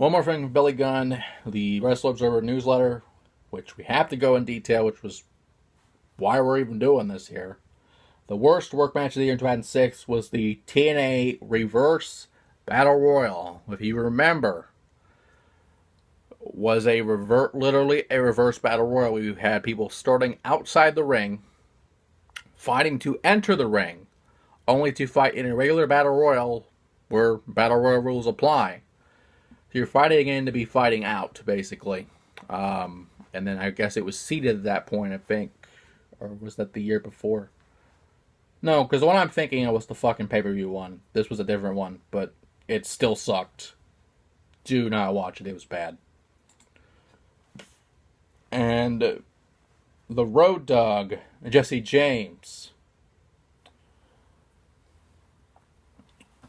One more thing with Billy Gunn, the Wrestler Observer newsletter, which we have to go in detail, which was why we're even doing this here. The worst work match of the year in 2006 was the TNA Reverse Battle Royal. If you remember, was literally a reverse battle royal. We had people starting outside the ring, fighting to enter the ring, only to fight in a regular battle royal where battle royal rules apply. So you're fighting in to be fighting out, basically. And then I guess it was seeded at that point, I think. Or was that the year before? No, because the one I'm thinking of was the fucking pay-per-view one. This was a different one, but it still sucked. Do not watch it. It was bad. And the Road Dogg, Jesse James,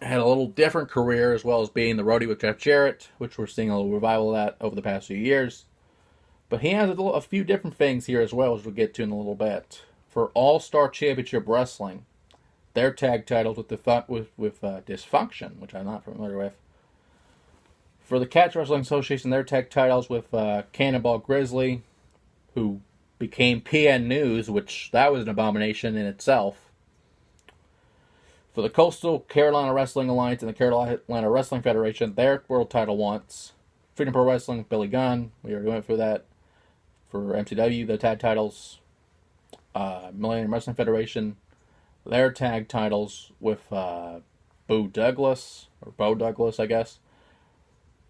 had a little different career, as well as being the roadie with Jeff Jarrett, which we're seeing a little revival of that over the past few years. But he has a few different things here as well, as we'll get to in a little bit. For All-Star Championship Wrestling, their tag titles with Dysfunction, which I'm not familiar with. For the Catch Wrestling Association, their tag titles with Cannonball Grizzly, who became PN News, which that was an abomination in itself. For the Coastal Carolina Wrestling Alliance and the Carolina Wrestling Federation, their world title once. Freedom Pro Wrestling, Billy Gunn, we already went through that. For MCW, the tag titles. Millennium Wrestling Federation, their tag titles with Bo Douglas, I guess.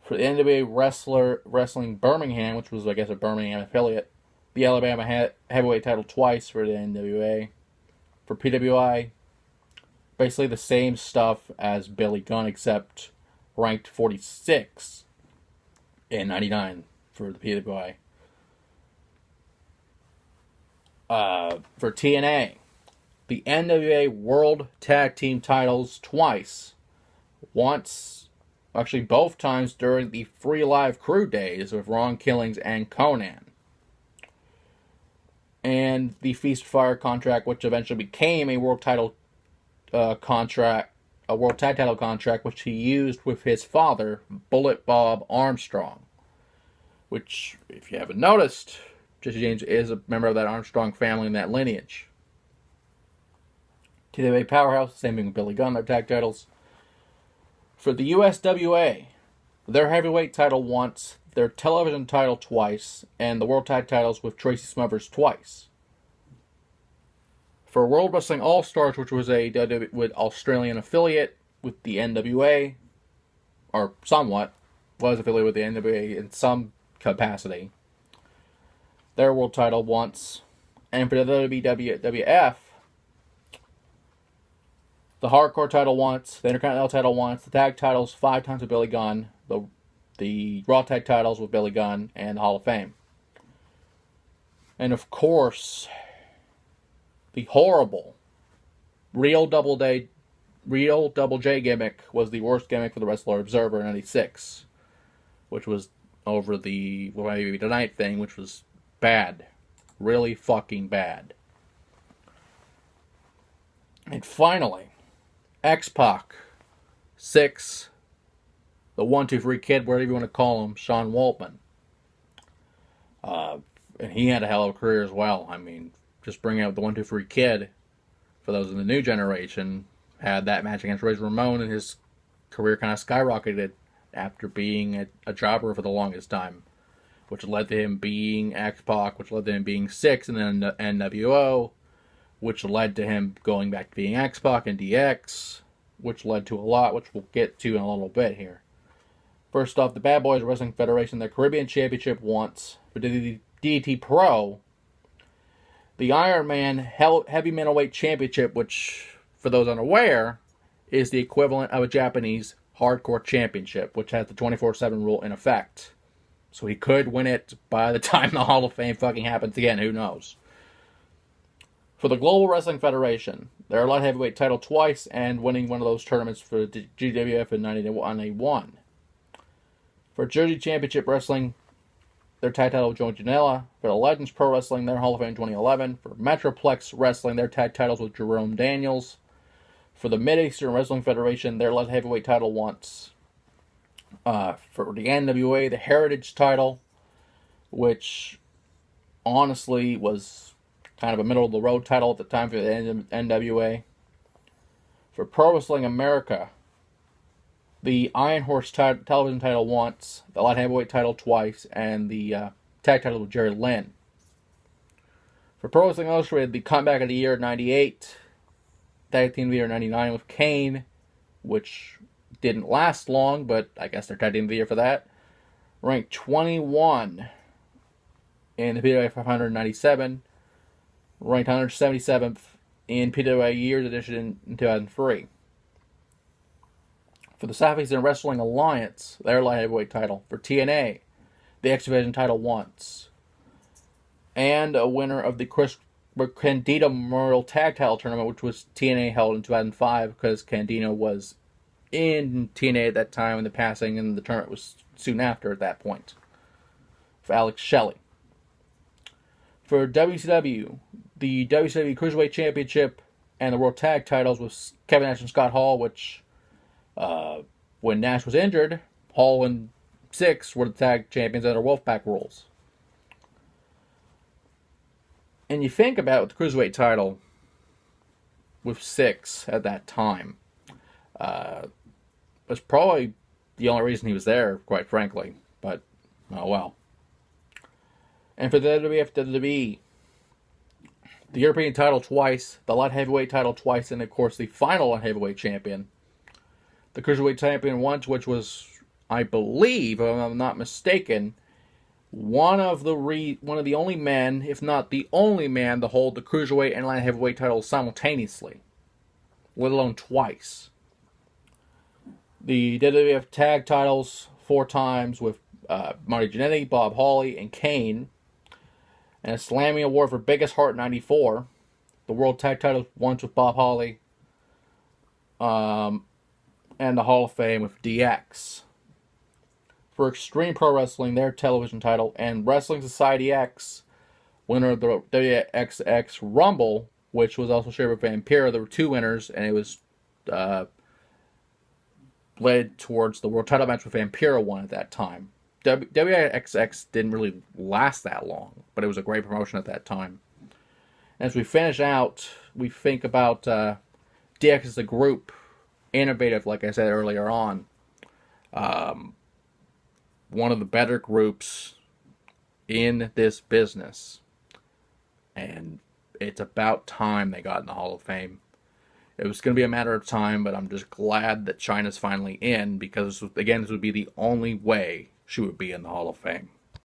For the NWA Wrestling Birmingham, which was, I guess, a Birmingham affiliate. The Alabama heavyweight title twice for the NWA. For PWI, basically the same stuff as Billy Gunn, except ranked 46 and 99 for the PWI. For TNA, the NWA World Tag Team titles twice. Once, actually both times during the Free Live Crew days with Ron Killings and Conan. And the Feast Fire contract, which eventually became a world title contract, a world tag title contract, which he used with his father, Bullet Bob Armstrong. Which, if you haven't noticed, Jesse James is a member of that Armstrong family and that lineage. TNA Powerhouse, same thing with Billy Gunn, their tag titles. For the USWA, their heavyweight title once, their television title twice, and the world tag titles with Tracy Smothers twice. For World Wrestling All-Stars, which was a with Australian affiliate with the NWA, or somewhat, was affiliated with the NWA in some capacity. Their world title once. And for the WWF, the Hardcore title once, the Intercontinental title once, the tag titles 5 times with Billy Gunn, the Raw tag titles with Billy Gunn, and the Hall of Fame. And of course, the horrible Real Double J gimmick was the worst gimmick for the Wrestler Observer in '96, which was over the Maybe Tonight thing, which was bad. Really fucking bad. And finally, X-Pac, 6, the 1-2-3 kid, whatever you want to call him, Sean Waltman. And he had a hell of a career as well. I mean, just bringing up the 1-2-3 kid, for those in the new generation, had that match against Razor Ramon, and his career kind of skyrocketed after being a jobber for the longest time, which led to him being X-Pac, which led to him being 6 in the NWO, which led to him going back to being X-Pac and DX, which led to a lot, which we'll get to in a little bit here. First off, the Bad Boys Wrestling Federation, their Caribbean Championship once. For the DDT Pro, the Iron Man Heavy Middleweight Championship, which, for those unaware, is the equivalent of a Japanese Hardcore Championship, which has the 24/7 rule in effect. So he could win it by the time the Hall of Fame fucking happens again, who knows. For the Global Wrestling Federation, their light heavyweight title twice and winning one of those tournaments for the GWF in 1991. For Jersey Championship Wrestling, their tag title with Joe Janela. For the Legends Pro Wrestling, their Hall of Fame in 2011. For Metroplex Wrestling, their tag titles with Jerome Daniels. For the Mid-Eastern Wrestling Federation, their light heavyweight title once. For the NWA, the Heritage title, which honestly was kind of a middle of the road title at the time for the NWA. For Pro Wrestling America, the Iron Horse television title once, the light heavyweight title twice, and the tag title with Jerry Lynn. For Pro Wrestling Illustrated, the comeback of the year '98, tag team of the year '99 with Kane, which didn't last long, but I guess they're tag team of the year for that. Ranked 21 in the PWA 500 '97, ranked 177th in PWA Years Edition in 2003. For the Southeastern Wrestling Alliance, their light heavyweight title. For TNA, the X Division title once. And a winner of the Chris Candido Memorial Tag Title Tournament, which was TNA held in 2005 because Candido was in TNA at that time, and the passing and the tournament was soon after at that point. For Alex Shelley. For WCW, the WCW Cruiserweight Championship and the World Tag Titles with Kevin Nash and Scott Hall, which when Nash was injured, Hall and Six were the tag champions under Wolfpack rules. And you think about the Cruiserweight title with Six at that time, was probably the only reason he was there, quite frankly. But, oh well. And for the WWE, the European title twice, the light heavyweight title twice, and of course the final light heavyweight champion. The Cruiserweight champion once, which was, I believe, if I'm not mistaken, one of the only men, if not the only man, to hold the Cruiserweight and light heavyweight titles simultaneously, let alone twice. The WWF tag titles 4 times with Marty Jannetty, Bob Holly, and Kane. And a Slammy Award for Biggest Heart '94. The World Tag Titles once with Bob Holly. And the Hall of Fame with DX. For Extreme Pro Wrestling, their television title. And Wrestling Society X, winner of the WXX Rumble, which was also shared with Vampiro. There were 2 winners, and it was led towards the world title match with Vampiro won at that time. WXX didn't really last that long, but it was a great promotion at that time. As we finish out, we think about DX as a group, innovative, like I said earlier on. One of the better groups in this business. And it's about time they got in the Hall of Fame. It was going to be a matter of time, but I'm just glad that Chyna's finally in, because, again, this would be the only way she would be in the Hall of Fame.